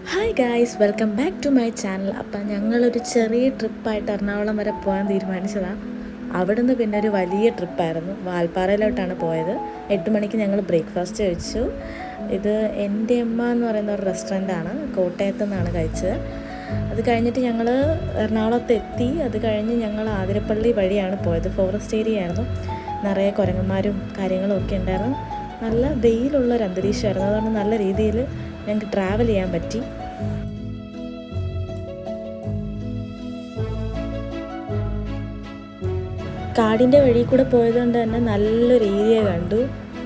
Hi guys, welcome back to my channel. അപ്പം ഞങ്ങളൊരു ചെറിയ ട്രിപ്പായിട്ട് എറണാകുളം വരെ പോകാൻ തീരുമാനിച്ചതാണ്. അവിടുന്ന് പിന്നെ ഒരു വലിയ ട്രിപ്പായിരുന്നു. വാൽപ്പാറയിലോട്ടാണ് പോയത്. 8 മണിക്ക് ഞങ്ങൾ ബ്രേക്ക്ഫാസ്റ്റ് കഴിച്ചു. ഇത് എൻ്റെ അമ്മ എന്ന് പറയുന്ന ഒരു റെസ്റ്റോറൻ്റാണ്, കോട്ടയത്തു നിന്നാണ് കഴിച്ചത്. അത് കഴിഞ്ഞിട്ട് ഞങ്ങൾ എറണാകുളത്ത് എത്തി. അത് കഴിഞ്ഞ് ഞങ്ങൾ ആതിരപ്പള്ളി വഴിയാണ് പോയത്. ഫോറസ്റ്റ് ഏരിയ ആയിരുന്നു, നിറയെ കുരങ്ങന്മാരും കാര്യങ്ങളും ഒക്കെ ഉണ്ടായിരുന്നു. നല്ല വെയിലുള്ളൊരു അന്തരീക്ഷമായിരുന്നു. അതുകൊണ്ട് നല്ല രീതിയിൽ ഞങ്ങൾക്ക് ട്രാവൽ ചെയ്യാൻ പറ്റി. കാടിൻ്റെ വഴി കൂടെ പോയതുകൊണ്ട് തന്നെ നല്ലൊരു ഏരിയ കണ്ടു.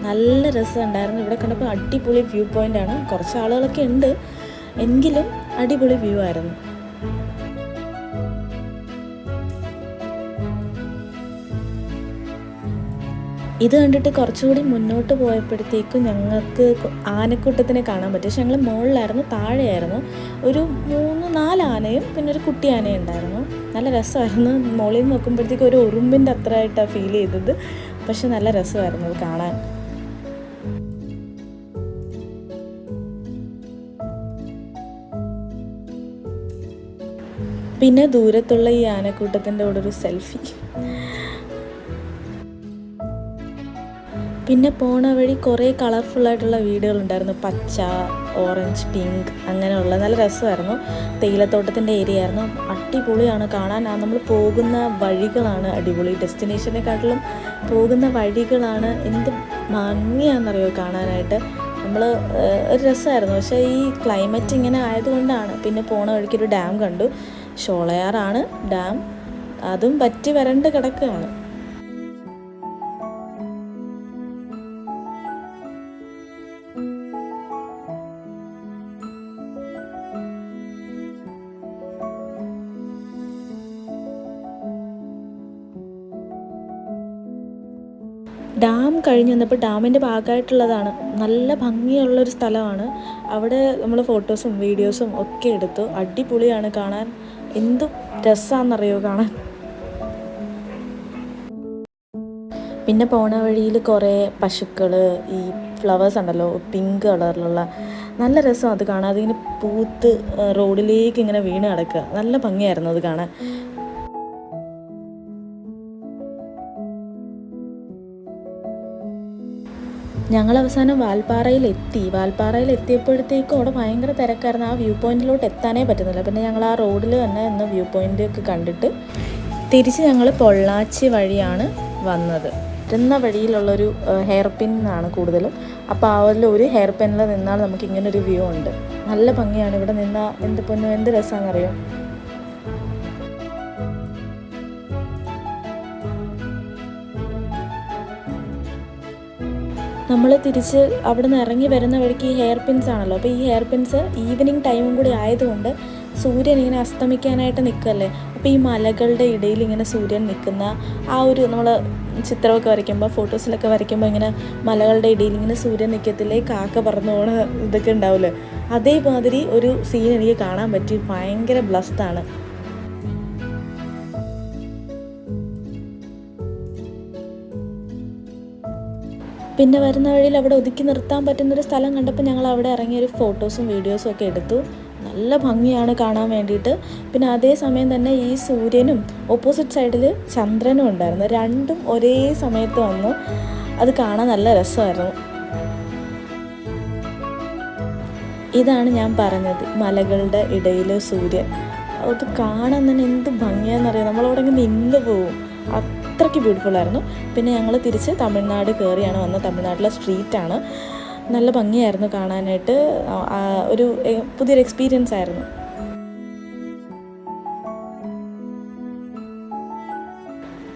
നല്ല രസമുണ്ടായിരുന്നു. ഇവിടെ കണ്ടപ്പോൾ അടിപൊളി വ്യൂ പോയിൻ്റാണ്. കുറച്ച് ആളുകളൊക്കെ ഉണ്ട്, എങ്കിലും അടിപൊളി വ്യൂ ആയിരുന്നു. ഇത് കണ്ടിട്ട് കുറച്ചുകൂടി മുന്നോട്ട് പോയപ്പോഴത്തേക്കും ഞങ്ങൾക്ക് ആനക്കൂട്ടത്തിനെ കാണാൻ പറ്റും. പക്ഷെ ഞങ്ങൾ മുകളിലായിരുന്നു, താഴെയായിരുന്നു. ഒരു 3-4 ആനയും പിന്നെ ഒരു കുട്ടി ആനയും ഉണ്ടായിരുന്നു. നല്ല രസമായിരുന്നു. മുകളിൽ നിന്ന് നോക്കുമ്പോഴത്തേക്കും ഒരു ഉറുമ്പിൻ്റെ അത്രയായിട്ടാണ് ഫീൽ ചെയ്തത്. പക്ഷെ നല്ല രസമായിരുന്നു അത് കാണാൻ. പിന്നെ ദൂരത്തുള്ള ഈ ആനക്കൂട്ടത്തിൻ്റെ കൂടെ ഒരു സെൽഫി. പിന്നെ പോണ വഴി കുറേ കളർഫുള്ളായിട്ടുള്ള വീടുകളുണ്ടായിരുന്നു. പച്ച, ഓറഞ്ച്, പിങ്ക് അങ്ങനെയുള്ള നല്ല രസമായിരുന്നു. തേയിലത്തോട്ടത്തിൻ്റെ ഏരിയ ആയിരുന്നു. അടിപൊളിയാണ് കാണാൻ. നമ്മൾ പോകുന്ന വഴികളാണ് അടിപൊളി. ഡെസ്റ്റിനേഷനെക്കാട്ടിലും പോകുന്ന വഴികളാണ് എന്ത് ഭംഗിയാണെന്നറിയോ കാണാനായിട്ട്. നമ്മൾ ഒരു രസമായിരുന്നു. പക്ഷേ ഈ ക്ലൈമറ്റ് ഇങ്ങനെ ആയതുകൊണ്ടാണ്. പിന്നെ പോണ വഴിക്കൊരു ഡാം കണ്ടു. ഷോളയാറാണ് ഡാം. അതും പറ്റി വരണ്ട് കിടക്കുകയാണ്. ഡാം കഴിഞ്ഞ് വന്നപ്പോൾ ഡാമിൻ്റെ ഭാഗമായിട്ടുള്ളതാണ്. നല്ല ഭംഗിയുള്ളൊരു സ്ഥലമാണ്. അവിടെ നമ്മൾ ഫോട്ടോസും വീഡിയോസും ഒക്കെ എടുത്തു. അടിപൊളിയാണ് കാണാൻ. എന്ത് രസമാണെന്നറിയോ കാണാൻ. പിന്നെ പോണ വഴിയിൽ കുറേ പശുക്കൾ, ഈ ഫ്ലവേഴ്സ് ഉണ്ടല്ലോ പിങ്ക് കളറിലുള്ള, നല്ല രസം അത് കാണാൻ. അതിങ്ങനെ പൂത്ത് റോഡിലേക്ക് ഇങ്ങനെ വീണ് കിടക്കുക. നല്ല ഭംഗിയായിരുന്നു അത് കാണാൻ. ഞങ്ങൾ അവസാനം വാൽപ്പാറയിലെത്തിയപ്പോഴത്തേക്കും അവിടെ ഭയങ്കര തിരക്കായിരുന്നു. ആ വ്യൂ പോയിൻറ്റിലോട്ട് എത്താനേ പറ്റുന്നില്ല. പിന്നെ ഞങ്ങൾ ആ റോഡിൽ തന്നെ ഇന്ന് വ്യൂ പോയിൻ്റ് ഒക്കെ കണ്ടിട്ട് തിരിച്ച് ഞങ്ങൾ പൊള്ളാച്ചി വഴിയാണ് വന്നത്. വരുന്ന വഴിയിലുള്ളൊരു ഹെയർ പിന്നാണ് കൂടുതലും. അപ്പോൾ അതിലൊരു ഹെയർ പിന്നിൽ നിന്നാൽ നമുക്ക് ഇങ്ങനൊരു വ്യൂ ഉണ്ട്. നല്ല ഭംഗിയാണ്. ഇവിടെ നിന്നാൽ എന്ത് രസമാണെന്നറിയോ. നമ്മൾ തിരിച്ച് അവിടെ നിന്ന് ഇറങ്ങി വരുന്ന വഴിക്ക് ഈ ഹെയർ പിൻസ് ആണല്ലോ. അപ്പോൾ ഈ ഹെയർ പിൻസ് ഈവനിങ് ടൈമും കൂടി ആയതുകൊണ്ട് സൂര്യൻ ഇങ്ങനെ അസ്തമിക്കാനായിട്ട് നിൽക്കല്ലേ. അപ്പോൾ ഈ മലകളുടെ ഇടയിൽ ഇങ്ങനെ സൂര്യൻ നിൽക്കുന്ന ആ ഒരു, നമ്മൾ ചിത്രമൊക്കെ വരയ്ക്കുമ്പോൾ ഫോട്ടോസിലൊക്കെ വരയ്ക്കുമ്പോൾ ഇങ്ങനെ മലകളുടെ ഇടയിൽ ഇങ്ങനെ സൂര്യൻ നിൽക്കത്തില്ലേ, കാക്ക പറന്നു പോണ ഇതൊക്കെ ഉണ്ടാവില്ലേ, അതേമാതിരി ഒരു സീൻ എനിക്ക് കാണാൻ പറ്റി. ഭയങ്കര ബ്ലസ്ഡാണ്. പിന്നെ വരുന്ന വഴിയിൽ അവിടെ ഒതുക്കി നിർത്താൻ പറ്റുന്നൊരു സ്ഥലം കണ്ടപ്പോൾ ഞങ്ങൾ അവിടെ ഇറങ്ങിയൊരു ഫോട്ടോസും വീഡിയോസും ഒക്കെ എടുത്തു. നല്ല ഭംഗിയാണ് കാണാൻ വേണ്ടിയിട്ട്. പിന്നെ അതേ സമയം തന്നെ ഈ സൂര്യനും ഓപ്പോസിറ്റ് സൈഡിൽ ചന്ദ്രനും ഉണ്ടായിരുന്നു. രണ്ടും ഒരേ സമയത്ത് വന്നു. അത് കാണാൻ നല്ല രസമായിരുന്നു. ഇതാണ് ഞാൻ പറഞ്ഞത്, മലകളുടെ ഇടയിൽ സൂര്യൻ. അത് കാണാൻ തന്നെ എന്ത് ഭംഗിയാണെന്നറിയാം. നമ്മളവിടെ ഇങ്ങനെ നിന്ന് പോവും. അത്രയ്ക്ക് ബ്യൂട്ടിഫുള്ളായിരുന്നു. പിന്നെ ഞങ്ങൾ തിരിച്ച് തമിഴ്നാട് കയറിയാണ് വന്നത്. തമിഴ്നാട്ടിലെ സ്ട്രീറ്റാണ്. നല്ല ഭംഗിയായിരുന്നു കാണാനായിട്ട്. ഒരു പുതിയൊരു എക്സ്പീരിയൻസ് ആയിരുന്നു.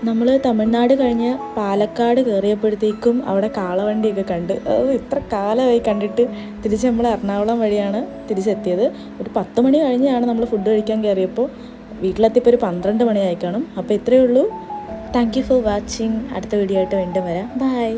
നമ്മൾ തമിഴ്നാട് കഴിഞ്ഞ് പാലക്കാട് കയറിയപ്പോഴത്തേക്കും അവിടെ കാളവണ്ടിയൊക്കെ കണ്ട്. ഇത്ര കാലമായി കണ്ടിട്ട്. തിരിച്ച് നമ്മൾ എറണാകുളം വഴിയാണ് തിരിച്ചെത്തിയത്. ഒരു 10 മണി കഴിഞ്ഞാണ് നമ്മൾ ഫുഡ് കഴിക്കാൻ കയറിയപ്പോൾ. വീട്ടിലെത്തിയപ്പോൾ ഒരു 12 മണിയായി കാണും. അപ്പോൾ ഇത്രയേ ഉള്ളൂ. Thank you for watching. അടുത്ത വീഡിയോ ആയിട്ട് വീണ്ടും വരാം. ബൈ.